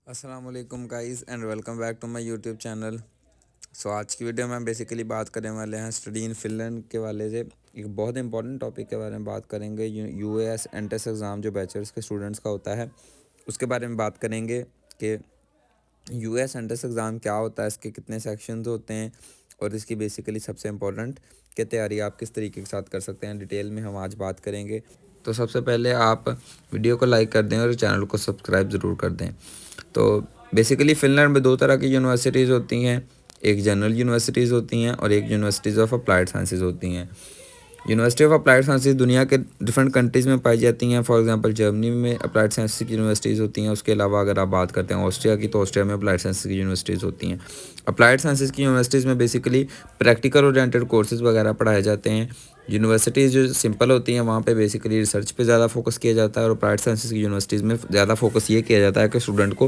अस्सलाम वालेकुम guys and welcome back to my YouTube channel. So आज की वीडियो में हम बेसिकली बात करने वाले हैं स्टडी इन फिनलैंड के वाले से एक बहुत इंपॉर्टेंट टॉपिक के बारे में बात करेंगे। यूएस एंट्रेंस एग्ज़ाम जो बैचलर्स के स्टूडेंट्स का होता है उसके बारे में बात करेंगे कि यूएस एंट्रेंस एग्ज़ाम क्या होता है, इसके कितने सेक्शंस होते हैं और इसकी बेसिकली सबसे इम्पोर्टेंट कि तैयारी आप किस तरीके के साथ कर सकते हैं, डिटेल में हम आज बात करेंगे। तो सबसे पहले आप वीडियो को लाइक कर दें और चैनल को सब्सक्राइब ज़रूर कर दें। तो बेसिकली फ़िनलैंड में दो तरह की यूनिवर्सिटीज़ होती हैं, एक जनरल यूनिवर्सिटीज़ होती हैं और एक यूनिवर्सिटीज़ ऑफ अप्लाइड साइंसेज होती हैं। यूनिवर्सिटी ऑफ अप्लाइड साइंसेज दुनिया के डिफरेंट कंट्रीज़ में पाई जाती हैं। फॉर एग्जांपल जर्मनी में अप्लाइड साइंसेज की यूनिवर्सिटीज़ होती हैं। उसके अलावा अगर आप बात करते हैं ऑस्ट्रिया की, तो ऑस्ट्रिया में अप्लाइड साइंसेज की यूनिवर्सिटीज़ होती हैं। अप्लाइड साइंसेज की यूनिवर्सिटीज़ में बेसिकली प्रैक्टिकल ओरिएंटेड कोर्सेज वगैरह पढ़ाए जाते हैं। यूनिवर्सिटीज़ जो सिंपल होती हैं वहाँ पे बेसिकली रिसर्च पे ज़्यादा फोकस किया जाता है और अप्लाइड साइंसेज की यूनिवर्सिटीज़ में ज़्यादा फोकस ये किया जाता है कि स्टूडेंट को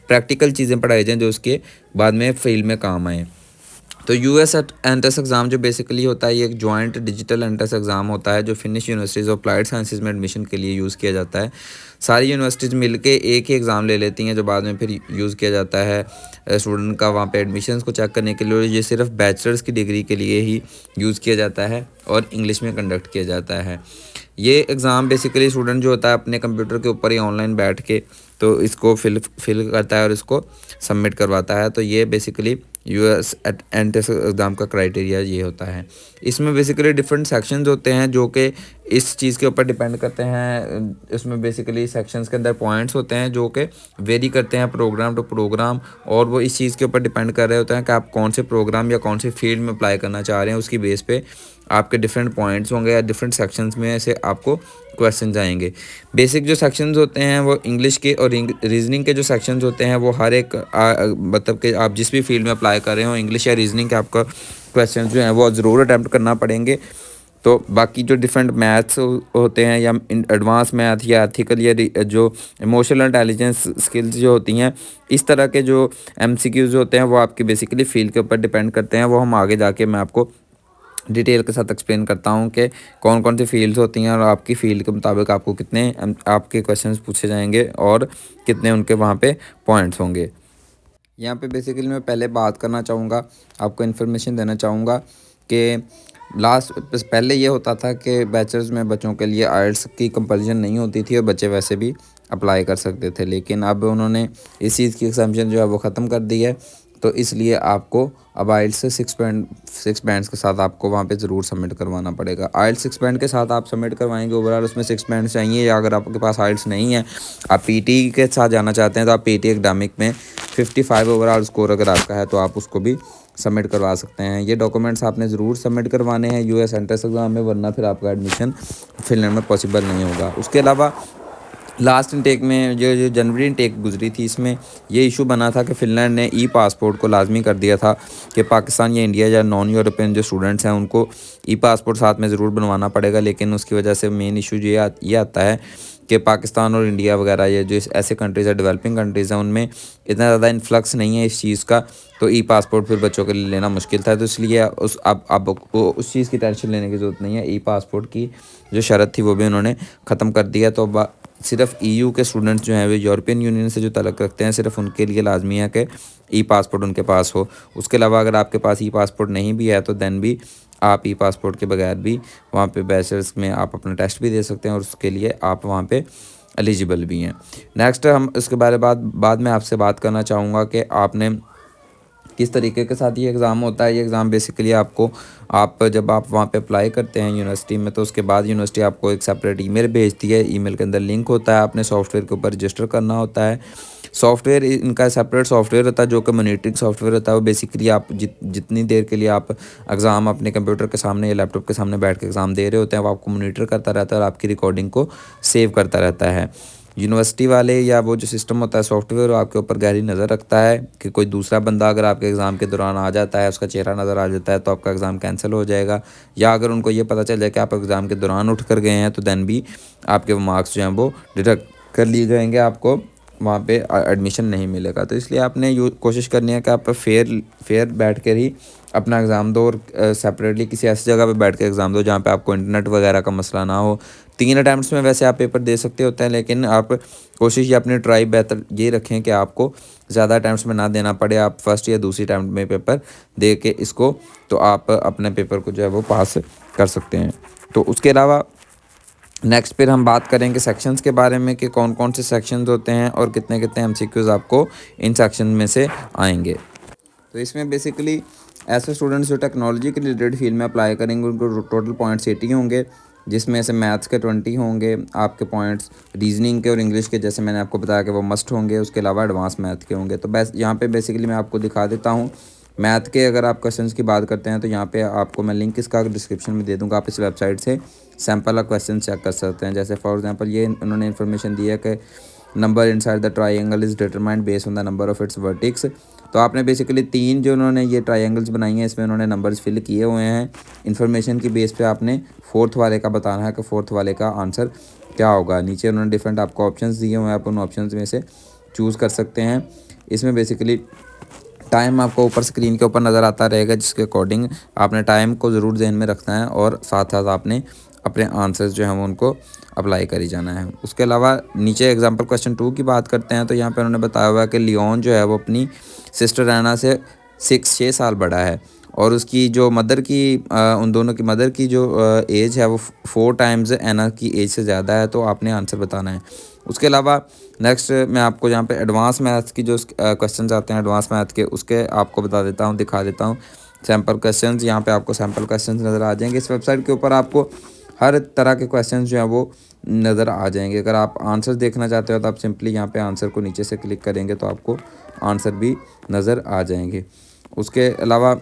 प्रैक्टिकल चीज़ें पढ़ाई जाएँ जो उसके बाद में फील्ड में काम आएँ। तो यूएस एंट्रेंस एग्ज़ाम जो बेसिकली होता है ये एक जॉइंट डिजिटल एंट्रेंस एग्ज़ाम होता है जो finish universities of applied sciences में एडमिशन के लिए यूज़ किया जाता है। सारी यूनिवर्सिटीज़ मिलके एक ही एग्ज़ाम ले लेती हैं जो बाद में फिर यूज़ किया जाता है स्टूडेंट का वहाँ पे एडमिशन्स को चेक करने के लिए। और ये सिर्फ बैचलर्स की डिग्री के लिए ही यूज़ किया जाता है और इंग्लिश में कंडक्ट किया जाता है। ये एग्ज़ाम बेसिकली स्टूडेंट जो होता है अपने कंप्यूटर के ऊपर ही ऑनलाइन बैठ के तो इसको फिल करता है और इसको सबमिट करवाता है। तो ये बेसिकली यूएस एंट्रेंस एग्ज़ाम का क्राइटेरिया ये होता है। इसमें बेसिकली डिफरेंट सेक्शंस होते हैं जो कि इस चीज़ के ऊपर डिपेंड करते हैं। इसमें बेसिकली सेक्शंस के अंदर पॉइंट्स होते हैं जो कि वेरी करते हैं प्रोग्राम टू प्रोग्राम, और वो इस चीज़ के ऊपर डिपेंड कर रहे होते हैं कि आप कौन से प्रोग्राम या कौन से फील्ड में अप्लाई करना चाह रहे हैं। उसकी बेस पे आपके डिफरेंट पॉइंट्स होंगे या डिफरेंट सेक्शंस में से आपको क्वेश्चन आएंगे। बेसिक जो सेक्शंस होते हैं वो इंग्लिश के और रीजनिंग के जो सेक्शंस होते हैं वो हर एक मतलब कि आप जिस भी फील्ड में अप्लाई कर रहे हो इंग्लिश या रीजनिंग के आपका क्वेश्चन जो हैं वो ज़रूर अटैम्प्ट करना पड़ेंगे। तो बाकी जो डिफरेंट मैथ्स होते हैं या एडवांस मैथ या एथिकल या जो इमोशनल इंटेलिजेंस स्किल्स जो होती हैं, इस तरह के जो एमसीक्यूज़ होते हैं वो आपकी बेसिकली फील्ड के ऊपर डिपेंड करते हैं। वो हम आगे जाके मैं आपको डिटेल के साथ एक्सप्लेन करता हूँ कि कौन कौन सी फील्ड्स होती हैं और आपकी फ़ील्ड के मुताबिक आपको कितने आपके क्वेश्चंस पूछे जाएंगे और कितने उनके वहाँ पे पॉइंट्स होंगे। यहाँ पे बेसिकली मैं पहले बात करना चाहूँगा, आपको इन्फॉर्मेशन देना चाहूँगा कि पहले ये होता था कि बैचलर्स में बच्चों के लिए आइल्स की कंपल्सन नहीं होती थी और बच्चे वैसे भी अप्लाई कर सकते थे, लेकिन अब उन्होंने इस चीज़ की एग्जाम्पशन जो है वो ख़त्म कर दी है। तो इसलिए आपको अब आइल्स से 6 बैंड्स के साथ आपको वहाँ पे ज़रूर सबमिट करवाना पड़ेगा। आइल्स 6 बैंड के साथ आप सबमिट करवाएंगे, ओवरऑल उसमें 6 बैंड्स चाहिए। या अगर आपके पास आइल्स नहीं है, आप पीटी के साथ जाना चाहते हैं, तो आप पीटी एकेडमिक में 55 ओवरऑल स्कोर अगर आपका है तो आप उसको भी सबमिट करवा सकते हैं। ये डॉक्यूमेंट्स आपने ज़रूर सबमिट करवाने हैं यूएस एंट्रेंस एग्ज़ाम में, वरना फिर आपका एडमिशन फिनलैंड में पॉसिबल नहीं होगा। उसके अलावा लास्ट इनटेक में जो जनवरी इनटेक गुजरी थी, इसमें ये इशू बना था कि फ़िनलैंड ने ई पासपोर्ट को लाजमी कर दिया था कि पाकिस्तान या इंडिया या नॉन यूरोपियन जो स्टूडेंट्स हैं उनको ई पासपोर्ट साथ में ज़रूर बनवाना पड़ेगा। लेकिन उसकी वजह से मेन इशू ये आता है कि पाकिस्तान और इंडिया वगैरह ये जो ऐसे कंट्रीज़ है, डेवलपिंग कंट्रीज़ हैं, उनमें इतना ज़्यादा इन्फ्लक्स नहीं है इस चीज़ का, तो ई पासपोर्ट फिर बच्चों के लिए लेना मुश्किल था। तो इसलिए अब उस चीज़ की टेंशन लेने की ज़रूरत नहीं है। ई पासपोर्ट की जो शर्त थी वो भी उन्होंने ख़त्म कर दिया। तो सिर्फ ईयू के स्टूडेंट्स जो हैं वो यूरोपियन यूनियन से जो तलक रखते हैं, सिर्फ उनके लिए लाजमी है कि ई पासपोर्ट उनके पास हो। उसके अलावा अगर आपके पास ई पासपोर्ट नहीं भी है तो दैन भी आप ई पासपोर्ट के बगैर भी वहाँ पे बैचलर्स में आप अपना टेस्ट भी दे सकते हैं और उसके लिए आप वहाँ पे एलिजिबल भी हैं। नेक्स्ट हम इसके बारे बाद में आपसे बात करना चाहूँगा कि आपने किस तरीके के साथ ये एग्ज़ाम होता है। ये एग्ज़ाम बेसिकली आप जब आप वहाँ पे अप्लाई करते हैं यूनिवर्सिटी में, तो उसके बाद यूनिवर्सिटी आपको एक सेपरेट ईमेल भेजती है। ईमेल के अंदर लिंक होता है, आपने सॉफ्टवेयर के ऊपर रजिस्टर करना होता है। सॉफ्टवेयर इनका सेपरेट सॉफ्टवेयर होता है जो कि मॉनिटरिंग सॉफ्टवेयर होता है। वो बेसिकली आप जितनी देर के लिए आप एग्ज़ाम अपने कंप्यूटर के सामने या लैपटॉप के सामने बैठ के एग्ज़ाम दे रहे होते हैं, वो आपको मॉनिटर करता रहता है और आपकी रिकॉर्डिंग को सेव करता रहता है। यूनिवर्सिटी वाले या वो जो सिस्टम होता है सॉफ्टवेयर, वो आपके ऊपर गहरी नज़र रखता है कि कोई दूसरा बंदा अगर आपके एग्ज़ाम के दौरान आ जाता है, उसका चेहरा नज़र आ जाता है, तो आपका एग्ज़ाम कैंसिल हो जाएगा। या अगर उनको ये पता चल जाए कि आप एग्ज़ाम के दौरान उठ कर गए हैं तो दैन भी आपके वो मार्क्स जो हैं वो डिडक्ट कर लिए जाएंगे, आपको वहाँ पे एडमिशन नहीं मिलेगा। तो इसलिए आपने कोशिश करनी है कि आप फेयर बैठ कर ही अपना एग्ज़ाम दो, और सेपरेटली किसी ऐसी जगह पे बैठ के एग्ज़ाम दो जहाँ पे आपको इंटरनेट वगैरह का मसला ना हो। 3 अटैम्प्ट्स में वैसे आप पेपर दे सकते होते हैं, लेकिन आप कोशिश या अपनी ट्राई बेहतर ये रखें कि आपको ज़्यादा अटैम्प्ट्स में ना देना पड़े। आप फर्स्ट या दूसरी अटैम्प्ट में पेपर दे के इसको, तो आप अपने पेपर को जो है वो पास कर सकते हैं। तो उसके अलावा नेक्स्ट फिर हम बात करेंगे सेक्शंस के बारे में कि कौन कौन से सेक्शंस होते हैं और कितने कितने एमसीक्यूज़ आपको इन सेक्शन में से आएंगे। तो इसमें बेसिकली ऐसे स्टूडेंट्स जो टेक्नोलॉजी के रिलेटेड फील्ड में अप्लाई करेंगे उनको टोटल पॉइंट्स 80 होंगे, जिसमें से मैथ्स के 20 होंगे आपके पॉइंट्स, रीजनिंग के और इंग्लिश के जैसे मैंने आपको बताया कि वो मस्ट होंगे, उसके अलावा एडवांस मैथ के होंगे। तो बस यहाँ पे बेसिकली मैं आपको दिखा देता हूँ मैथ के। अगर आप क्वेश्चंस की बात करते हैं तो यहाँ पे आपको मैं लिंक इसका डिस्क्रिप्शन में दे दूँगा, आप इस वेबसाइट से सैम्पल क्वेश्चन चेक कर सकते हैं। जैसे फॉर एग्जांपल ये उन्होंने इन्फॉर्मेशन दी है कि number inside the triangle is determined based on the number of its vertices. तो आपने बेसिकली 3 जो उन्होंने ये ट्रायंगल्स बनाई हैं इसमें उन्होंने नंबर्स फिल किए हुए हैं। इन्फॉर्मेशन की बेस पे आपने फोर्थ वाले का बताना है कि फोर्थ वाले का आंसर क्या होगा। नीचे उन्होंने डिफरेंट आपको ऑप्शंस दिए हुए हैं, आप उन ऑप्शंस में से चूज़ कर सकते हैं। इसमें बेसिकली टाइम आपको ऊपर स्क्रीन के ऊपर नज़र आता रहेगा, जिसके अकॉर्डिंग आपने टाइम को ज़रूर ध्यान में रखना है और साथ साथ आपने अपने आंसर्स जो हैं वो उनको अप्लाई करी जाना है। उसके अलावा नीचे एग्जांपल क्वेश्चन 2 की बात करते हैं तो यहाँ पे उन्होंने बताया हुआ है कि लियोन जो है वो अपनी सिस्टर एना से 6 साल बड़ा है, और उसकी जो मदर की उन दोनों की मदर की जो एज है वो 4 टाइम्स एना की एज से ज़्यादा है। तो आपने आंसर बताना है। उसके अलावा नेक्स्ट मैं आपको यहाँ पे एडवांस मैथ्स की जो क्वेश्चंस आते हैं एडवांस मैथ के, उसके आपको बता देता हूँ, दिखा देता हूँ सैम्पल क्वेश्चंस। यहाँ पे आपको सैम्पल क्वेश्चंस नज़र आ जाएंगे। इस वेबसाइट के ऊपर आपको हर तरह के क्वेश्चंस जो हैं वो नज़र आ जाएंगे। अगर आप आंसर देखना चाहते हो तो आप सिंपली यहाँ पे आंसर को नीचे से क्लिक करेंगे तो आपको आंसर भी नज़र आ जाएंगे। उसके अलावा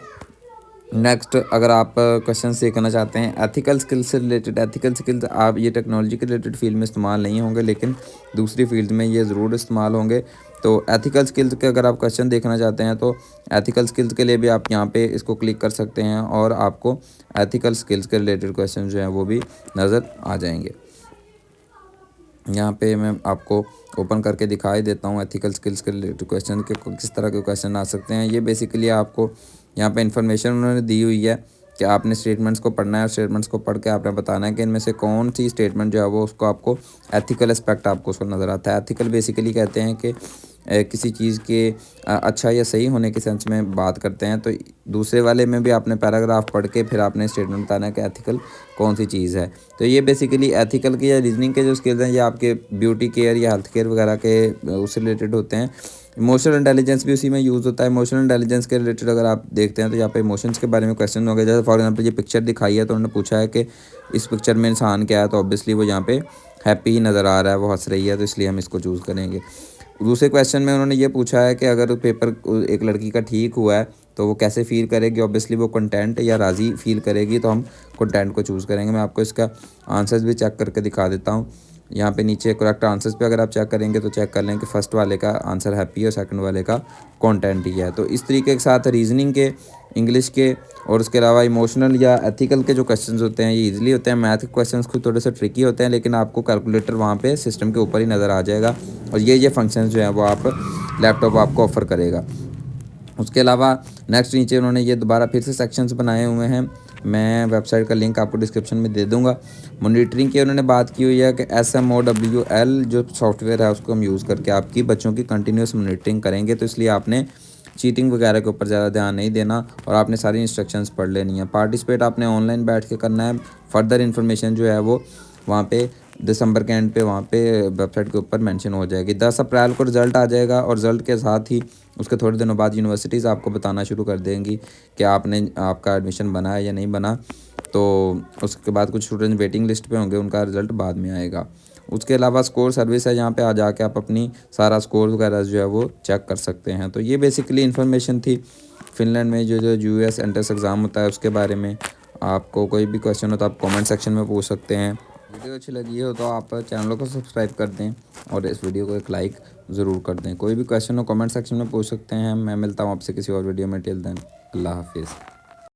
नेक्स्ट अगर आप क्वेश्चन सीखना चाहते हैं एथिकल स्किल्स से रिलेटेड, एथिकल स्किल्स आप ये टेक्नोलॉजी के रिलेटेड फील्ड में इस्तेमाल नहीं होंगे, लेकिन दूसरी फील्ड में ये ज़रूर इस्तेमाल होंगे। तो एथिकल स्किल्स के अगर आप क्वेश्चन देखना चाहते हैं तो एथिकल स्किल्स के लिए भी आप यहाँ पे इसको क्लिक कर सकते हैं और आपको एथिकल स्किल्स के रिलेटेड क्वेश्चन जो हैं वो भी नज़र आ जाएंगे। यहाँ पे मैं आपको ओपन करके दिखा ही देता हूँ एथिकल स्किल्स के रिलेटेड क्वेश्चन के किस तरह के क्वेश्चन आ सकते हैं। ये बेसिकली आपको यहाँ पे इन्फॉर्मेशन उन्होंने दी हुई है कि आपने स्टेटमेंट्स को पढ़ना है और स्टेटमेंट्स को पढ़ के आपने बताना है कि इनमें से कौन सी स्टेटमेंट जो है वो उसको आपको एथिकल एस्पेक्ट आपको उसको नज़र आता है। एथिकल बेसिकली कहते हैं कि किसी चीज़ के अच्छा या सही होने के सेंस में बात करते हैं। तो दूसरे वाले में भी आपने पैराग्राफ पढ़ के फिर आपने स्टेटमेंट बताना है कि एथिकल कौन सी चीज़ है। तो ये बेसिकली एथिकल की या रीजनिंग के जो स्किल्स हैं ये आपके ब्यूटी केयर या हेल्थ केयर वगैरह के उससे रिलेटेड होते हैं। इमोशनल इंटेलिजेंस भी उसी में यूज़ होता है। इमोशनल इंटेलिजेंस के रिलेटेड अगर आप देखते हैं तो यहाँ पे इमोशंस के बारे में क्वेश्चन हो गए। जैसे फॉर एग्जांपल ये पिक्चर दिखाई है तो उन्होंने पूछा है कि इस पिक्चर में इंसान क्या है, तो ऑब्वियसली वो यहाँ पे हैप्पी नज़र आ रहा है, वो हंस रही है, तो इसलिए हम इसको चूज़ करेंगे। दूसरे क्वेश्चन में उन्होंने ये पूछा है कि अगर पेपर एक लड़की का ठीक हुआ है तो वो कैसे फ़ील करेगी। ऑब्वियसली वो कंटेंट या राज़ी फ़ील करेगी, तो हम कंटेंट को चूज़ करेंगे। मैं आपको इसका आंसर्स भी चेक करके दिखा देता हूँ। यहाँ पे नीचे करेक्ट आंसर्स पे अगर आप चेक करेंगे तो चेक कर लें कि फर्स्ट वाले का आंसर हैप्पी और सेकंड वाले का कंटेंट ही है। तो इस तरीके के साथ रीजनिंग के, इंग्लिश के और उसके अलावा इमोशनल या एथिकल के जो क्वेश्चंस होते हैं ये इजीली होते हैं। मैथ के क्वेश्चंस खुद थोड़े से ट्रिकी होते हैं, लेकिन आपको कैलकुलेटर वहाँ पे सिस्टम के ऊपर ही नज़र आ जाएगा और ये फंक्शंस जो है वो आप लैपटॉप आपको ऑफ़र करेगा। उसके अलावा नेक्स्ट नीचे उन्होंने ये दोबारा फिर से सेक्शंस बनाए हुए हैं। मैं वेबसाइट का लिंक आपको डिस्क्रिप्शन में दे दूंगा। मॉनिटरिंग की उन्होंने बात की हुई है कि SMOWL जो सॉफ्टवेयर है उसको हम यूज़ करके आपकी बच्चों की कंटिन्यूस मॉनिटरिंग करेंगे। तो इसलिए आपने चीटिंग वगैरह के ऊपर ज़्यादा ध्यान नहीं देना और आपने सारी इंस्ट्रक्शंस पढ़ लेनी है। पार्टिसिपेट आपने ऑनलाइन बैठ के करना है। फर्दर इन्फॉर्मेशन जो है वो वहाँ पे दिसंबर के एंड पे वहाँ पे वेबसाइट के ऊपर मेंशन हो जाएगी। 10 अप्रैल को रिज़ल्ट आ जाएगा और रिज़ल्ट के साथ ही उसके थोड़े दिनों बाद यूनिवर्सिटीज़ आपको बताना शुरू कर देंगी कि आपका एडमिशन बना है या नहीं बना। तो उसके बाद कुछ स्टूडेंट वेटिंग लिस्ट पे होंगे, उनका रिज़ल्ट बाद में आएगा। उसके अलावा स्कोर सर्विस है, जहाँ पे आ जाके आप अपनी सारा स्कोर वगैरह जो है वो चेक कर सकते हैं। तो ये बेसिकली इन्फॉर्मेशन थी फ़िनलैंड में जो US एंट्रेंस एग्ज़ाम होता है उसके बारे में। आपको कोई भी क्वेश्चन हो तो आप कमेंट सेक्शन में पूछ सकते हैं। वीडियो अच्छी लगी हो तो आप चैनल को सब्सक्राइब कर दें और इस वीडियो को एक लाइक ज़रूर कर दें। कोई भी क्वेश्चन हो कमेंट सेक्शन में पूछ सकते हैं। मैं मिलता हूँ आपसे किसी और वीडियो में। टिल देन अल्लाह हाफिज़।